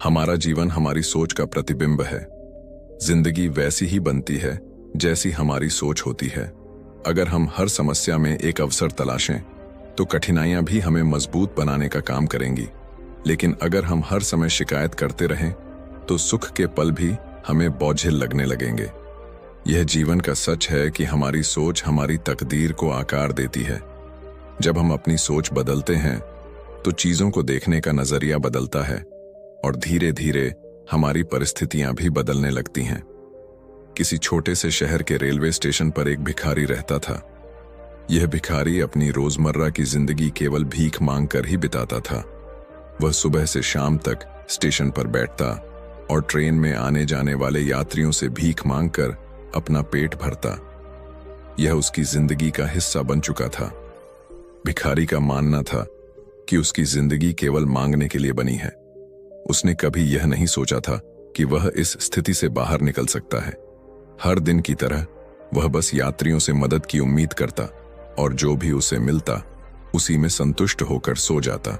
हमारा जीवन हमारी सोच का प्रतिबिंब है। जिंदगी वैसी ही बनती है जैसी हमारी सोच होती है। अगर हम हर समस्या में एक अवसर तलाशें तो कठिनाइयां भी हमें मजबूत बनाने का काम करेंगी, लेकिन अगर हम हर समय शिकायत करते रहें तो सुख के पल भी हमें बोझिल लगने लगेंगे। यह जीवन का सच है कि हमारी सोच हमारी तकदीर को आकार देती है। जब हम अपनी सोच बदलते हैं तो चीजों को देखने का नजरिया बदलता है और धीरे धीरे हमारी परिस्थितियां भी बदलने लगती हैं। किसी छोटे से शहर के रेलवे स्टेशन पर एक भिखारी रहता था। यह भिखारी अपनी रोजमर्रा की जिंदगी केवल भीख मांगकर ही बिताता था। वह सुबह से शाम तक स्टेशन पर बैठता और ट्रेन में आने जाने वाले यात्रियों से भीख मांगकर अपना पेट भरता। यह उसकी जिंदगी का हिस्सा बन चुका था। भिखारी का मानना था कि उसकी जिंदगी केवल मांगने के लिए बनी है। उसने कभी यह नहीं सोचा था कि वह इस स्थिति से बाहर निकल सकता है। हर दिन की तरह वह बस यात्रियों से मदद की उम्मीद करता और जो भी उसे मिलता उसी में संतुष्ट होकर सो जाता।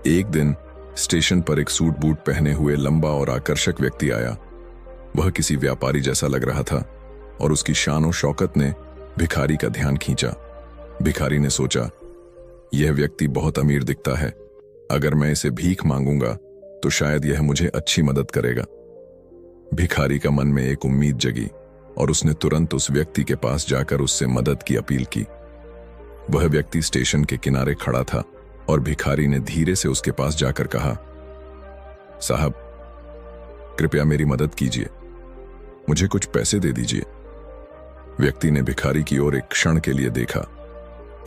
एक दिन स्टेशन पर एक सूट बूट पहने हुए लंबा और आकर्षक व्यक्ति आया। वह किसी व्यापारी जैसा लग रहा था और उसकी शान और शौकत ने भिखारी का ध्यान खींचा। भिखारी ने सोचा, यह व्यक्ति बहुत अमीर दिखता है। अगर मैं इसे भीख मांगूंगा तो शायद यह मुझे अच्छी मदद करेगा। भिखारी का मन में एक उम्मीद जगी और उसने तुरंत उस व्यक्ति के पास जाकर उससे मदद की अपील की। वह व्यक्ति स्टेशन के किनारे खड़ा था और भिखारी ने धीरे से उसके पास जाकर कहा, साहब, कृपया मेरी मदद कीजिए, मुझे कुछ पैसे दे दीजिए। व्यक्ति ने भिखारी की ओर एक क्षण के लिए देखा,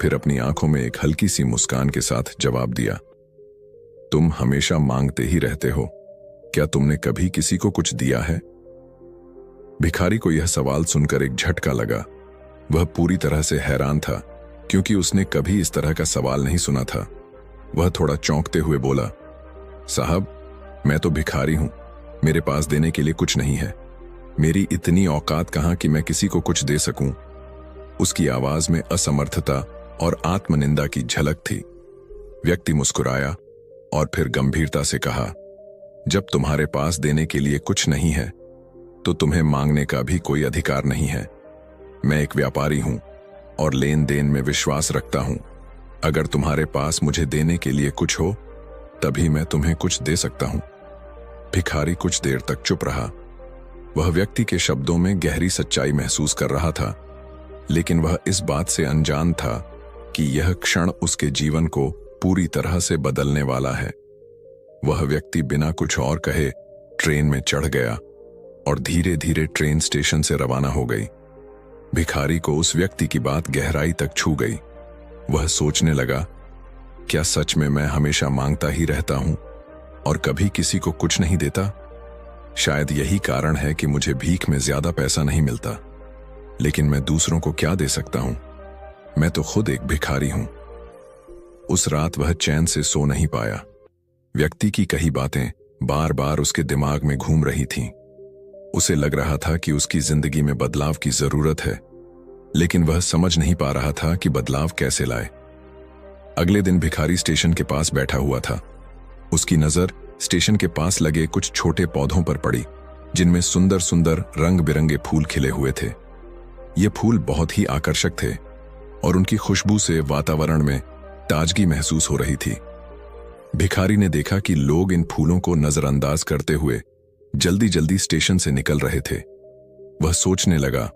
फिर अपनी आंखों में एक हल्की सी मुस्कान के साथ जवाब दिया, तुम हमेशा मांगते ही रहते हो, क्या तुमने कभी किसी को कुछ दिया है? भिखारी को यह सवाल सुनकर एक झटका लगा। वह पूरी तरह से हैरान था क्योंकि उसने कभी इस तरह का सवाल नहीं सुना था। वह थोड़ा चौंकते हुए बोला, साहब, मैं तो भिखारी हूं, मेरे पास देने के लिए कुछ नहीं है। मेरी इतनी औकात कहां कि मैं किसी को कुछ दे सकूं। उसकी आवाज में असमर्थता और आत्मनिंदा की झलक थी। व्यक्ति मुस्कुराया और फिर गंभीरता से कहा, जब तुम्हारे पास देने के लिए कुछ नहीं है तो तुम्हें मांगने का भी कोई अधिकार नहीं है। मैं एक व्यापारी हूं और लेन देन में विश्वास रखता हूं। अगर तुम्हारे पास मुझे देने के लिए कुछ हो तभी मैं तुम्हें कुछ दे सकता हूं। भिखारी कुछ देर तक चुप रहा। वह व्यक्ति के शब्दों में गहरी सच्चाई महसूस कर रहा था, लेकिन वह इस बात से अनजान था कि यह क्षण उसके जीवन को पूरी तरह से बदलने वाला है। वह व्यक्ति बिना कुछ और कहे ट्रेन में चढ़ गया और धीरे धीरे ट्रेन स्टेशन से रवाना हो गई। भिखारी को उस व्यक्ति की बात गहराई तक छू गई। वह सोचने लगा, क्या सच में मैं हमेशा मांगता ही रहता हूं और कभी किसी को कुछ नहीं देता? शायद यही कारण है कि मुझे भीख में ज्यादा पैसा नहीं मिलता, लेकिन मैं दूसरों को क्या दे सकता हूं? मैं तो खुद एक भिखारी हूं। उस रात वह चैन से सो नहीं पाया। व्यक्ति की कही बातें बार बार उसके दिमाग में घूम रही थीं। उसे लग रहा था कि उसकी जिंदगी में बदलाव की जरूरत है, लेकिन वह समझ नहीं पा रहा था कि बदलाव कैसे लाए। अगले दिन भिखारी स्टेशन के पास बैठा हुआ था। उसकी नजर स्टेशन के पास लगे कुछ छोटे पौधों पर पड़ी, जिनमें सुंदर सुंदर रंग बिरंगे फूल खिले हुए थे। ये फूल बहुत ही आकर्षक थे और उनकी खुशबू से वातावरण में ताजगी महसूस हो रही थी। भिखारी ने देखा कि लोग इन फूलों को नजरअंदाज करते हुए जल्दी जल्दी स्टेशन से निकल रहे थे। वह सोचने लगा,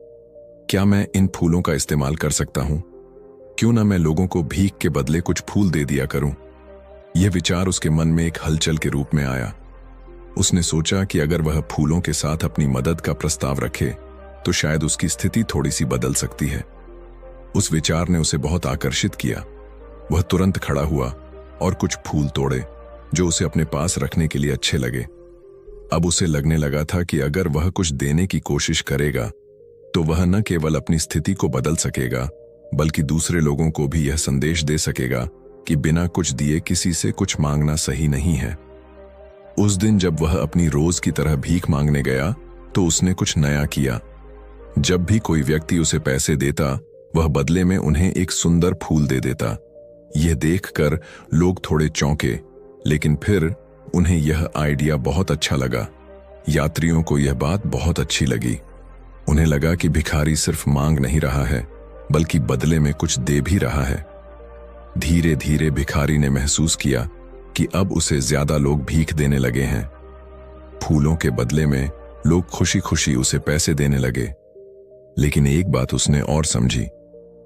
क्या मैं इन फूलों का इस्तेमाल कर सकता हूं? क्यों ना मैं लोगों को भीख के बदले कुछ फूल दे दिया करूं? यह विचार उसके मन में एक हलचल के रूप में आया। उसने सोचा कि अगर वह फूलों के साथ अपनी मदद का प्रस्ताव रखे तो शायद उसकी स्थिति थोड़ी सी बदल सकती है। उस विचार ने उसे बहुत आकर्षित किया। वह तुरंत खड़ा हुआ और कुछ फूल तोड़े जो उसे अपने पास रखने के लिए अच्छे लगे। अब उसे लगने लगा था कि अगर वह कुछ देने की कोशिश करेगा तो वह न केवल अपनी स्थिति को बदल सकेगा, बल्कि दूसरे लोगों को भी यह संदेश दे सकेगा कि बिना कुछ दिए किसी से कुछ मांगना सही नहीं है। उस दिन जब वह अपनी रोज की तरह भीख मांगने गया तो उसने कुछ नया किया। जब भी कोई व्यक्ति उसे पैसे देता, वह बदले में उन्हें एक सुंदर फूल दे देता। यह देखकर लोग थोड़े चौंके, लेकिन फिर उन्हें यह आइडिया बहुत अच्छा लगा। यात्रियों को यह बात बहुत अच्छी लगी। उन्हें लगा कि भिखारी सिर्फ मांग नहीं रहा है, बल्कि बदले में कुछ दे भी रहा है। धीरे धीरे भिखारी ने महसूस किया कि अब उसे ज्यादा लोग भीख देने लगे हैं। फूलों के बदले में लोग खुशी खुशी उसे पैसे देने लगे। लेकिन एक बात उसने और समझी,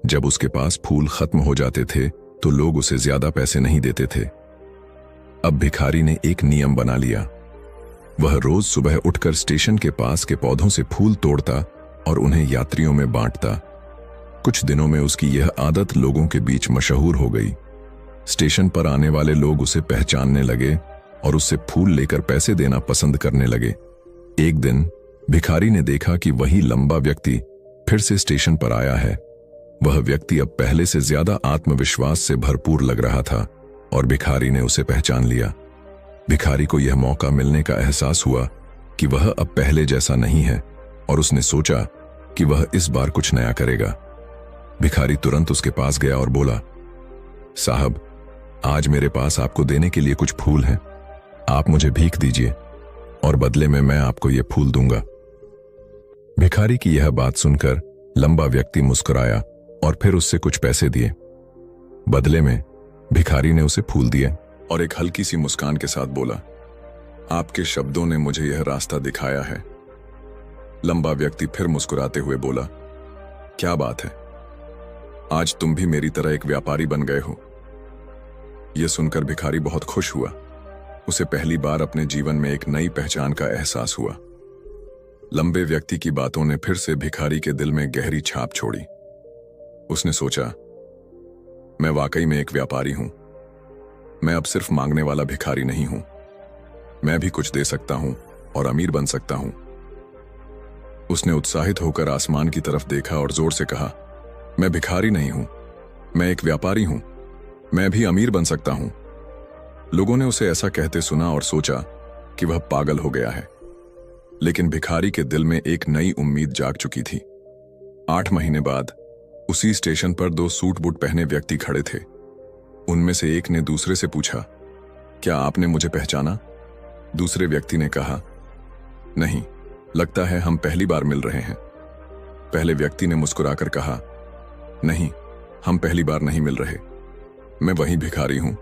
जब उसके पास फूल खत्म हो जाते थे तो लोग उसे ज्यादा पैसे नहीं देते थे। अब भिखारी ने एक नियम बना लिया। वह रोज सुबह उठकर स्टेशन के पास के पौधों से फूल तोड़ता और उन्हें यात्रियों में बांटता। कुछ दिनों में उसकी यह आदत लोगों के बीच मशहूर हो गई। स्टेशन पर आने वाले लोग उसे पहचानने लगे और उससे फूल लेकर पैसे देना पसंद करने लगे। एक दिन भिखारी ने देखा कि वही लंबा व्यक्ति फिर से स्टेशन पर आया है। वह व्यक्ति अब पहले से ज्यादा आत्मविश्वास से भरपूर लग रहा था और भिखारी ने उसे पहचान लिया। भिखारी को यह मौका मिलने का एहसास हुआ कि वह अब पहले जैसा नहीं है और उसने सोचा कि वह इस बार कुछ नया करेगा। भिखारी तुरंत उसके पास गया और बोला, साहब, आज मेरे पास आपको देने के लिए कुछ फूल हैं। आप मुझे भीख दीजिए और बदले में मैं आपको ये फूल दूंगा। भिखारी की यह बात सुनकर लंबा व्यक्ति मुस्कुराया और फिर उससे कुछ पैसे दिए। बदले में भिखारी ने उसे फूल दिए और एक हल्की सी मुस्कान के साथ बोला, आपके शब्दों ने मुझे यह रास्ता दिखाया है। लंबा व्यक्ति फिर मुस्कुराते हुए बोला, क्या बात है, आज तुम भी मेरी तरह एक व्यापारी बन गए हो। यह सुनकर भिखारी बहुत खुश हुआ। उसे पहली बार अपने जीवन में एक नई पहचान का एहसास हुआ। लंबे व्यक्ति की बातों ने फिर से भिखारी के दिल में गहरी छाप छोड़ी। उसने सोचा, मैं वाकई में एक व्यापारी हूं। मैं अब सिर्फ मांगने वाला भिखारी नहीं हूं। मैं भी कुछ दे सकता हूं और अमीर बन सकता हूं। उसने उत्साहित होकर आसमान की तरफ देखा और जोर से कहा, मैं भिखारी नहीं हूं, मैं एक व्यापारी हूं। मैं भी अमीर बन सकता हूं। लोगों ने उसे ऐसा कहते सुना और सोचा कि वह पागल हो गया है। लेकिन भिखारी के दिल में एक नई उम्मीद जाग चुकी थी। 8 महीने बाद उसी स्टेशन पर 2 सूट बूट पहने व्यक्ति खड़े थे। उनमें से एक ने दूसरे से पूछा, क्या आपने मुझे पहचाना? दूसरे व्यक्ति ने कहा, नहीं, लगता है हम पहली बार मिल रहे हैं। पहले व्यक्ति ने मुस्कुराकर कहा, नहीं, हम पहली बार नहीं मिल रहे। मैं वही भिखारी हूं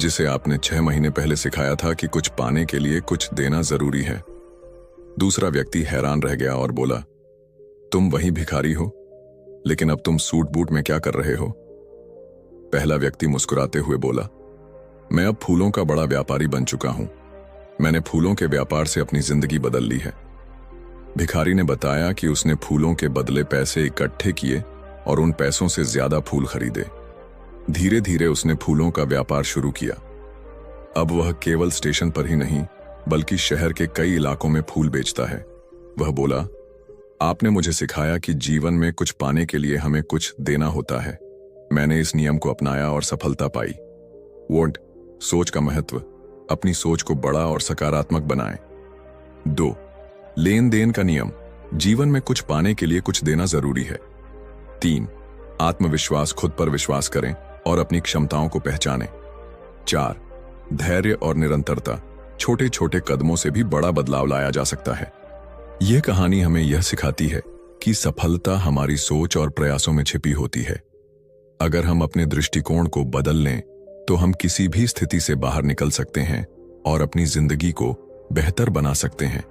जिसे आपने 6 महीने पहले सिखाया था कि कुछ पाने के लिए कुछ देना जरूरी है। दूसरा व्यक्ति हैरान रह गया और बोला, तुम वही भिखारी हो, लेकिन अब तुम सूट बूट में क्या कर रहे हो? पहला व्यक्ति मुस्कुराते हुए बोला, मैं अब फूलों का बड़ा व्यापारी बन चुका हूं। मैंने फूलों के व्यापार से अपनी जिंदगी बदल ली है। भिखारी ने बताया कि उसने फूलों के बदले पैसे इकट्ठे किए और उन पैसों से ज्यादा फूल खरीदे। धीरे धीरे उसने फूलों का व्यापार शुरू किया। अब वह केवल स्टेशन पर ही नहीं, बल्कि शहर के कई इलाकों में फूल बेचता है। वह बोला, आपने मुझे सिखाया कि जीवन में कुछ पाने के लिए हमें कुछ देना होता है। मैंने इस नियम को अपनाया और सफलता पाई। वोट, सोच का महत्व, अपनी सोच को बड़ा और सकारात्मक बनाएं। 2. लेन देन का नियम, जीवन में कुछ पाने के लिए कुछ देना जरूरी है। 3. आत्मविश्वास, खुद पर विश्वास करें और अपनी क्षमताओं को पहचानें। 4. धैर्य और निरंतरता, छोटे छोटे कदमों से भी बड़ा बदलाव लाया जा सकता है। यह कहानी हमें यह सिखाती है कि सफलता हमारी सोच और प्रयासों में छिपी होती है। अगर हम अपने दृष्टिकोण को बदल लें तो हम किसी भी स्थिति से बाहर निकल सकते हैं और अपनी जिंदगी को बेहतर बना सकते हैं।